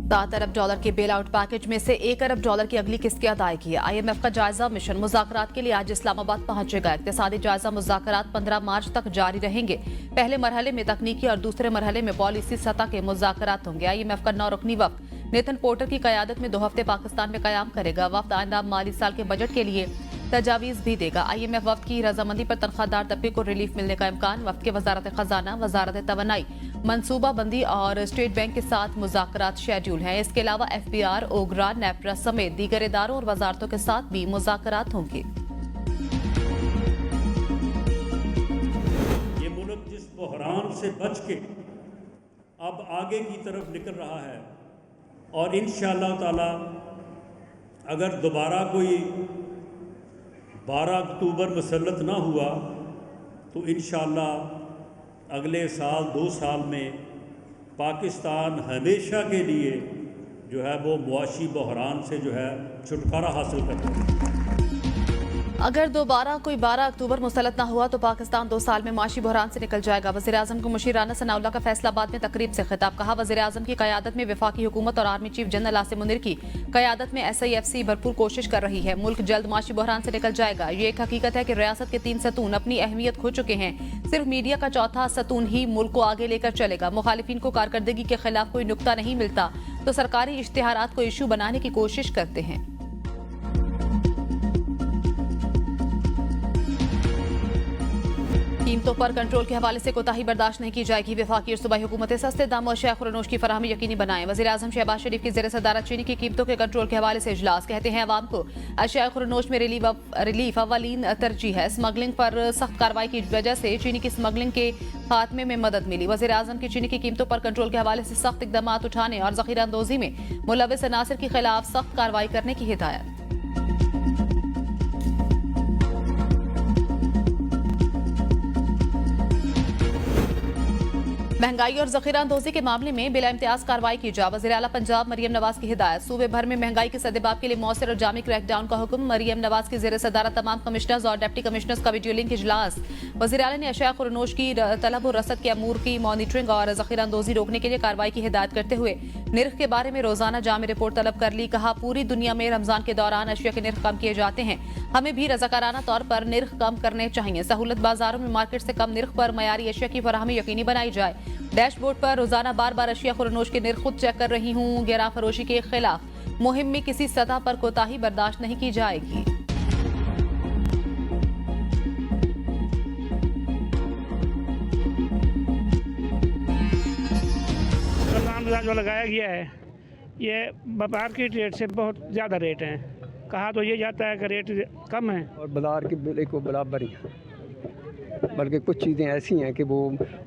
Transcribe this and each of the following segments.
$7 अरब के bail out package में से $1 अरब की अगली किस्त की अदायगी है। IMF का जायजा मिशन मुज़ाकरात के लिए आज इस्लामाबाद पहुंचेगा। इक़्तिसादी जायजा मुज़ाकरात 15 मार्च तक जारी रहेंगे। पहले मरहले में तकनीकी और दूसरे मरहले में पॉलिसी सतह के मुज़ाकरात होंगे। IMF का 9 रुकनी वफ़द नेथन पोर्टर की क़यादत में 2 हफ्ते पाकिस्तान में क़याम करेगा। वफ़द आइंदा माली साल के बजट के लिए तजावीज़ भी देगा। IMF वफ़द की रजामंदी पर तनख्वाहदार तबके को रिलीफ मिलने का इम्कान। वफ़द के वज़ारत ख़जाना, वज़ारत तवानाई, मनसूबा बंदी और स्टेट बैंक के साथ मुज़ाकरात शेड्यूल हैं। इसके अलावा FBR, ओगरा, नेपरा समेत दीगर इदारों और वज़ारतों के साथ भी मुज़ाकरात होंगे। ये मुल्क जिस बहरान से बच के अब आगे की तरफ निकल रहा है और इंशाअल्लाह ताला अगर दोबारा कोई 12 अक्टूबर मुसल्लत ना हुआ तो इंशाअल्लाह अगले साल 2 साल में पाकिस्तान हमेशा के लिए जो है वो मुआशी बहरान से जो है छुटकारा हासिल करता है। अगर दोबारा कोई 12 अक्टूबर मुसल्लत न हुआ तो पाकिस्तान 2 साल में माशी बहरान से निकल जाएगा। वज़ीर-ए-आज़म को मुशीराना सनाउल्लाह का फैसलाबाद में तकरीब से खिताब। कहा, वज़ीर-ए-आज़म की क़यादत में वफाकी हुकूमत और army chief general Asim Munir की क़यादत में SIFC भरपूर कोशिश कर रही है। मुल्क जल्द माशी बहरान से निकल जाएगा। ये एक हकीकत है कि रियासत के 3 सतून अपनी अहमियत खो चुके हैं। सिर्फ मीडिया का चौथा सतून ही मुल्क को आगे लेकर चलेगा। मुखालिफिन को कारकर्दगी के खिलाफ कोई नुक्ता नहीं मिलता तो सरकारी इश्तिहारात को इशू बनाने की कोशिश करते हैं। कीमतों पर कंट्रोल के हवाले से कोताही बर्दाश्त नहीं की जाएगी। वफाकी और सूबाई हुकूमतें सस्ते दामों और शैख़-ओ-नोश की फराहमी यकीनी बनाएं। वज़ीर-ए-आज़म शहबाज शरीफ की ज़ेर सदारत चीनी की कीमतों के कंट्रोल के हवाले से इजलास। कहते हैं अवाम को शैख़-ओ-नोश में रिलीफ अव्वलीन तरजीह है। स्मगलिंग पर सख्त कार्रवाई की वजह से चीनी की स्मगलिंग के खात्मे में मदद मिली। वज़ीर-ए-आज़म की चीनी की कीमतों पर कंट्रोल के हवाले से सख्त इक़दाम उठाने और ज़ख़ीरा अंदोज़ी में मुलव्विस अनासिर के खिलाफ सख्त कार्रवाई करने की हिदायत। महंगाई और ज़ख़ीरा अंदोज़ी के मामले में बिला इम्तियाज कार्रवाई की जा। वज़ीर आला पंजाब मरियम नवाज की हिदायत। सूबे भर में महंगाई के सद्देबाब के लिए मौसर और जामी क्रैकडाउन का हुक्म। मरियम नवाज की ज़ेर सदारत तमाम कमिश्नर्स और डिप्टी कमिश्नर्स का वीडियो लिंक इजलास। वज़ीर आला ने अशया-ए-खुरनोश की तलब और रसद के अमूर की मॉनिटरिंग और ज़ख़ीरा अंदोज़ी रोकने के लिए कार्रवाई की हिदायत करते हुए निर्ख के बारे में रोजाना जामी रिपोर्ट तलब कर ली। कहा, पूरी दुनिया में रमजान के दौरान अशिया के निर्ख कम किए जाते हैं। हमें भी रज़ाकाराना तौर पर निर्ख कम करने चाहिए। सहूलत बाजारों में मार्केट से कम निर्ख पर मयारी अशिया की फराहमी यकीनी बनाई जाए। डैशबोर्ड पर रोजाना बार बार अशिया-ए-खुरनोश के निर्ख खुद चेक कर रही हूँ। गिरा फरोशी के खिलाफ मुहिम में किसी सतह पर कोताही बर्दाश्त नहीं की जाएगी। जो लगाया गया है ये मार्केट रेट से बहुत ज़्यादा रेट है। कहा तो ये जाता है कि रेट कम है और बाजार के बिल्कुल बराबर ही है, बल्कि कुछ चीज़ें ऐसी हैं कि वो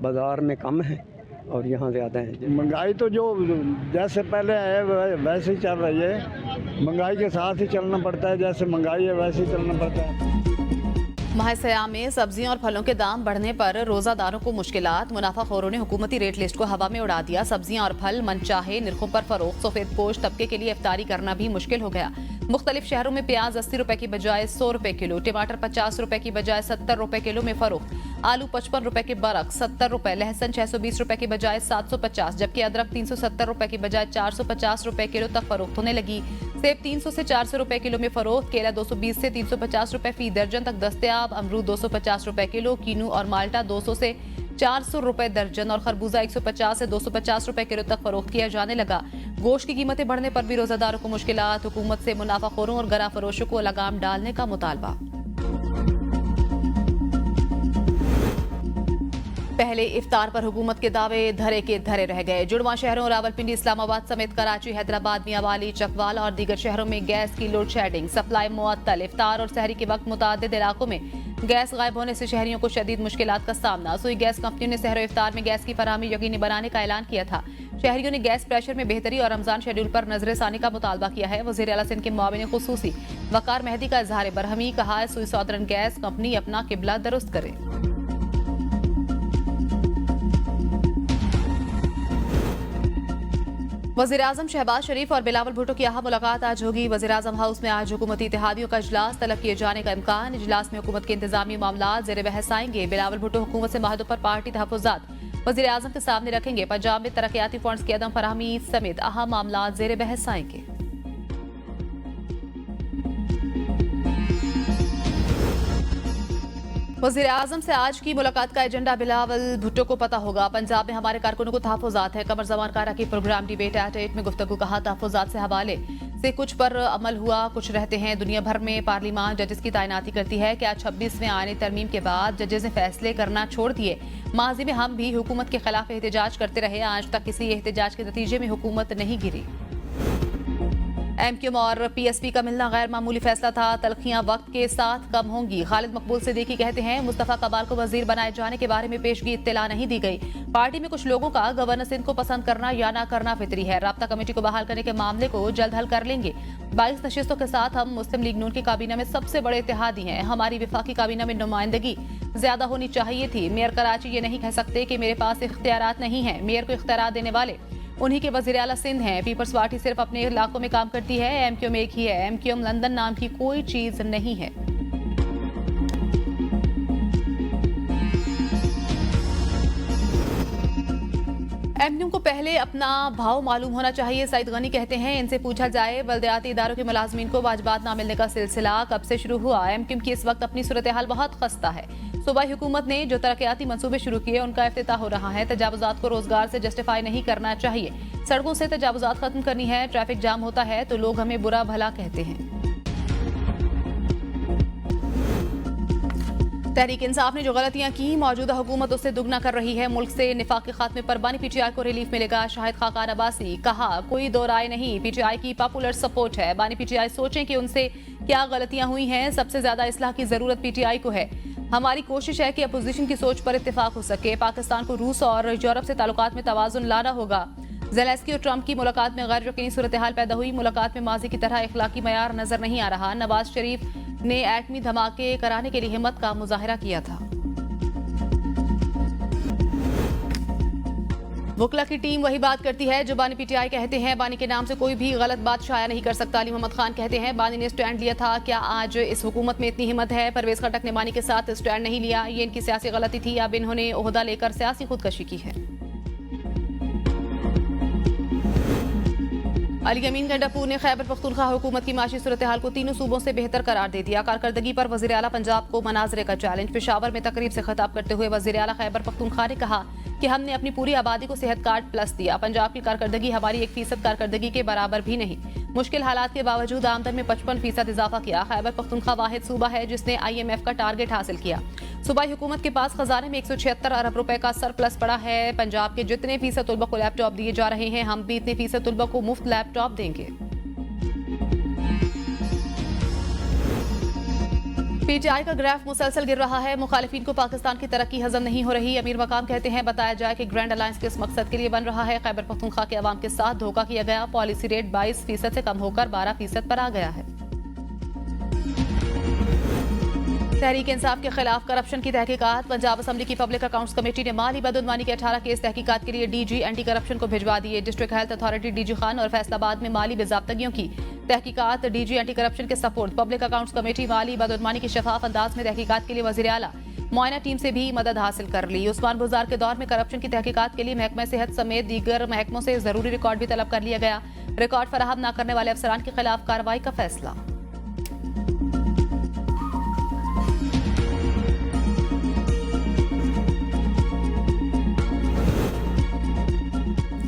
बाज़ार में कम है और यहाँ ज़्यादा है। महंगाई तो जो जैसे पहले है वैसे ही चल रही है। महंगाई के साथ ही चलना पड़ता है। जैसे महंगाई है वैसे ही चलना पड़ता है। माह सयाम में सब्जियों और फलों के दाम बढ़ने पर रोजादारों को मुश्किलात। मुनाफाखोरों ने हुकूमती रेट लिस्ट को हवा में उड़ा दिया। सब्जियां और फल मनचाहे निर्खों पर फरोख्त। सफेद पोश तबके के लिए इफ्तारी करना भी मुश्किल हो गया। मुख्तलिफ शहरों में प्याज 80 रुपए की बजाय 100 रुपए किलो, टमाटर 50 रुपए की बजाय 70 रुपए किलो में फरोख्त, आलू 55 रुपए के बरक 70 रुपए, लहसुन 620 रुपए की बजाय 750, जबकि अदरक 370 रुपए की बजाय 450 रुपए किलो तक फरोख्त होने लगी। सेब 300 से 400 रुपए किलो में फरोख्त, केला 220 से 350 रुपए फी दर्जन तक दस्तयाब, अमरूद 250 रुपए किलो, कीनू और माल्टा 200 से 400 रुपए दर्जन और खरबूजा 150 से 250 रुपए किलो तक फरोख्त किया जाने लगा। गोश्त की कीमतें बढ़ने पर भी रोजादारों को मुश्किलात। हुकूमत से मुनाफाखोरों और गरा फरोशों को लगाम डालने का मुतालबा। पहले इफ्तार पर हुकूमत के दावे धरे के धरे रह गए। जुड़वा शहरों रावलपिंडी, इस्लामाबाद समेत कराची, हैदराबाद, मियांवाली, चकवाल और दीगर शहरों में गैस की लोड शेडिंग, सप्लाई मुअत्तल। इफ्तार और सहरी के वक्त मुतादिद इलाकों में गैस गायब होने से शहरियों को शदीद मुश्किलात का सामना। सुई गैस कंपनियों ने सहर इफ्तार में गैस की फराहमी यकीनी बनाने का ऐलान किया था। शहरियों ने गैस प्रेशर में बेहतरी और रमजान शेड्यूल पर नजरसानी का मुतालबा किया है। वज़ीर आला सिंध के मुआविन खुसूसी वकार मेहदी का इजहार बरहमी। कहा है, सुई सौदरन गैस कंपनी अपना किबला दुरुस्त करे। वज़ीर-ए-आज़म शहबाज शरीफ और बिलावल भुट्टो की अहम मुलाकात आज होगी। वज़ीर-ए-आज़म हाउस में आज हुकूमती इत्तेहादियों का इजलास तलब किए जाने का इम्कान। इजलास में हुकूमत के इंतजामी मामला ज़ेर बहस आएंगे। बिलावल भुट्टो हुकूमत से महदों पर पार्टी तहफ़्फ़ुज़ात। वज़ीर-ए-आज़म के सामने रखेंगे। पंजाब में तरक्याती फंड्स की अदम फराहमी समेत अहम मामला ज़ेर बहस आएंगे। वज़ीर-ए-आज़म से आज की मुलाकात का एजेंडा बिलावल भुट्टो को पता होगा। पंजाब में हमारे कारकुनों को तहफ़्फ़ुज़ात है। कमर ज़मान कारा की प्रोग्राम डिबेट एट 8 में गुफ्तगू कहा, तहफ़्फ़ुज़ात से हवाले से कुछ पर अमल हुआ, कुछ रहते हैं। दुनिया भर में पार्लियामान जजेस की तैनाती करती है। क्या 26वें आईनी तरमीम के बाद जजेस ने फैसले करना छोड़ दिए? माजी में हम भी हुकूमत के खिलाफ एहतजाज करते रहे, आज तक किसी एहतजाज के नतीजे में हुकूमत नहीं गिरी। एमक्यूएम और पीएसपी का मिलना गैर मामूली फैसला था, तलखियां वक्त के साथ कम होंगी। खालिद मकबूल सिद्दीकी कहते हैं, मुस्तफा कमाल को वजीर बनाए जाने के बारे में पेशगी इत्तला नहीं दी गई। पार्टी में कुछ लोगों का गवर्नर सिंध को पसंद करना या ना करना फितरी है। राब्ता कमेटी को बहाल करने के मामले को जल्द हल कर लेंगे। 22 नशिस्तों के साथ हम मुस्लिम लीग नून की काबीना में सबसे बड़े इत्तेहादी हैं। हमारी विफाकी काबीना में नुमाइंदगी ज्यादा होनी चाहिए थी। मेयर कराची ये नहीं कह सकते कि मेरे पास इख्तियारात नहीं है। मेयर को इख्तियारात देने वाले उन्हीं के वज़ीर आला सिंध हैं। पीपल्स पार्टी सिर्फ अपने इलाकों में काम करती है। एमक्यूएम एक ही है। एमक्यूएम लंदन नाम की कोई चीज नहीं है। एमक्यूएम को पहले अपना भाव मालूम होना चाहिए। सईद गनी कहते हैं, इनसे पूछा जाए बल्दियाती इदारों के मुलाजमीन को वाजबात ना मिलने का सिलसिला कब से शुरू हुआ? एमक्यूएम की इस वक्त अपनी सूरत हाल बहुत खस्ता है। सूबाई हुकूमत ने जो तरक्याती मंसूबे शुरू किए उनका इफ्तिताह हो रहा है। तजावुजात को रोजगार से जस्टिफाई नहीं करना चाहिए। सड़कों से तजावुजात खत्म करनी है। ट्रैफिक जाम होता है तो लोग हमें बुरा भला कहते हैं। तहरीक इंसाफ ने जो गलतियां की, मौजूदा हुकूमत उससे दुगना कर रही है। मुल्क से निफाक के खात्मे पर बानी पीटीआई को रिलीफ मिलेगा। शाहिद खाकान अब्बासी कहा, कोई दो राय नहीं, पीटीआई की पॉपुलर सपोर्ट है। बानी पीटीआई सोचें कि उनसे क्या गलतियां हुई हैं। सबसे ज्यादा इस्लाह की जरूरत पीटीआई को है। हमारी कोशिश है कि अपोजिशन की सोच पर इत्तेफाक हो सके। पाकिस्तान को रूस और यूरोप से ताल्लुकात में तवाज़ुन लाना होगा। ज़ेलेंस्की और ट्रंप की मुलाकात में गैर यकीनी सूरत हाल पैदा हुई। मुलाकात में माजी की तरह इखलाकी मयार नजर नहीं आ रहा। नवाज शरीफ ने एटमी धमाके कराने के लिए हिम्मत का मुजाहिरा किया था। वकला की टीम वही बात करती है जो बानी पीटीआई कहते हैं। बानी के नाम से कोई भी गलत बात शाया नहीं कर सकता। अली मोहम्मद खान कहते हैं, बानी ने स्टैंड लिया था, क्या आज इस हुकूमत में इतनी हिम्मत है? परवेज खटक ने बानी के साथ स्टैंड नहीं लिया, ये इनकी सियासी गलती थी। अब इन्होंने ओहदा लेकर सियासी खुदकशी की है। अली अमीन गंडापुर ने खैबर पख्तूनख्वा हुकूमत की माशी सूरत हाल को तीनों सूबों से बेहतर करार दे दिया। कारकर्दगी पर वज़ीर आला पंजाब को मनाजरे का चैलेंज। पेशावर में तकरीब से खिताब करते हुए वज़ीर आला खैबर पख्तूनख्वा ने कहा कि हमने अपनी पूरी आबादी को सेहत कार्ड प्लस दिया। पंजाब की कारकर्दगी हमारी 1% कारकर्दगी के बराबर भी नहीं। मुश्किल हालात के बावजूद आमदन में 55% इजाफा किया। खैबर पख्तूनख्वा वाहिद सूबा है जिसने IMF का टारगेट हासिल किया। सूबाई हुकूमत के पास खजाने में 176 अरब रुपए का सरप्लस पड़ा है। पंजाब के जितने फीसद तलबा को लैपटॉप दिए जा रहे हैं, हम भी इतने फीसद तलबा को मुफ्त लैपटॉप देंगे। पीटीआई का ग्राफ मुसलसल गिर रहा है। मुखालिफिन को पाकिस्तान की तरक्की हजम नहीं हो रही। अमीर मकाम कहते हैं, बताया जाए कि ग्रैंड अलायंस किस मकसद के लिए बन रहा है। खैबर पख्तूनख्वा के अवाम के साथ धोखा किया गया। पॉलिसी रेट 22% से कम होकर 12% पर आ गया है। तहरीक इंसाफ के खिलाफ करप्शन की तहकीकात। पंजाब असम्बली की पब्लिक अकाउंट्स कमेटी ने माली बदउनवानी के 18 केस तहकीकात के लिए DG एंटी करप्शन को भिजवा दिए। District health authority DG Khan और फैसलाबाद में माली बेजाब्तगियों की तहकीकात। DG एंटी करप्शन के सपोर्ट। पब्लिक अकाउंट्स कमेटी माली बदउनवानी की शफाफ अंदाज में तहकीकात के लिए वज़ीर आला मुआयना टीम से भी मदद हासिल कर ली। उस्मान बुज़ार के दौर में करप्शन की तहकीकात के लिए महकमा सेहत समेत दीगर महकमों से जरूरी रिकॉर्ड भी तलब कर लिया गया। रिकॉर्ड फराहम न करने वाले अफसरान के खिलाफ कार्रवाई का फैसला।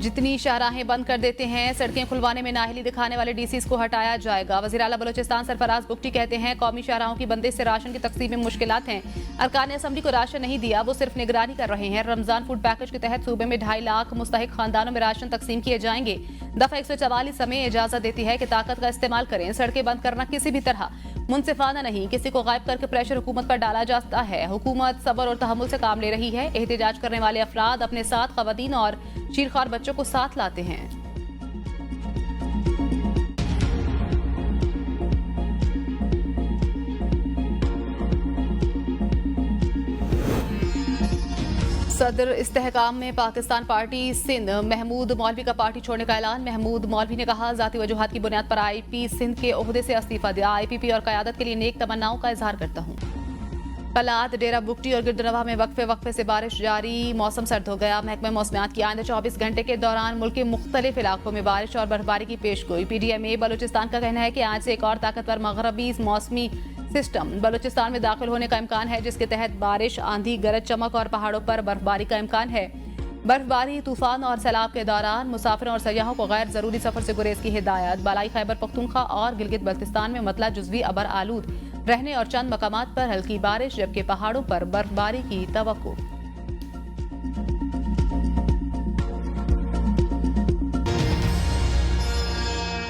जितनी शाहराहें बंद कर देते हैं, सड़कें खुलवाने में नाहिली दिखाने वाले DCs को हटाया जाएगा। वज़ीर आला बलोचिस्तान सरफराज बुगटी कहते हैं, कौमी शाहराहों की बंदिश से राशन की तकसीम में मुश्किलात हैं। अरकान असम्बली को राशन नहीं दिया, वो सिर्फ निगरानी कर रहे हैं। रमजान फूड पैकेज के तहत सूबे में 2.5 लाख मुस्तहिक खानदानों में राशन तकसीम किए जाएंगे। दफा 144 हमें इजाजत देती है कि ताकत का इस्तेमाल करें। सड़कें बंद करना किसी भी तरह मुनसिफाना नहीं, किसी को गायब करके प्रेशर हुकूमत पर डाला जाता है। हुकूमत सब्र और तहम्मुल से काम ले रही है। एहतजाज करने वाले अफराद अपने साथ खवातीन और चीरखार बच्चों को साथ लाते हैं। सदर इस्तेहकाम में पाकिस्तान पार्टी सिंध महमूद मौलवी का पार्टी छोड़ने का ऐलान। महमूद मौलवी ने कहा, जाती वजूहात की बुनियाद पर IP सिंध के ओहदे से इस्तीफा दिया। IPP और क़यादत के लिए नेक तमन्नाओं का इजहार करता हूँ। कलात, डेरा बुगटी और गिरदनवा में वक्फे से बारिश जारी। मौसम सर्द हो गया। महकमे मौसमियात की आइंदा 24 घंटे के दौरान मुल्क के मुख्तलिफ इलाकों में बारिश और बर्फबारी की पेशगोई। PDMA बलूचिस्तान का कहना है कि आज से एक और ताकतवर मगरबी मौसमी सिस्टम बलूचिस्तान में दाखिल होने का इम्कान है, जिसके तहत बारिश, आंधी, गरज चमक और पहाड़ों पर बर्फबारी का इम्कान है। बर्फबारी, तूफान और सैलाब के दौरान मुसाफिरों और सयाहों को गैर जरूरी सफर से गुरेज की हिदायत। बालाई खैबर पख्तूनख्वा और गिलगित बल्तिस्तान में मतला जुज़वी अबर आलूद रहने और चंद मकामात पर हल्की बारिश, जबकि पहाड़ों पर बर्फबारी की तवक्को।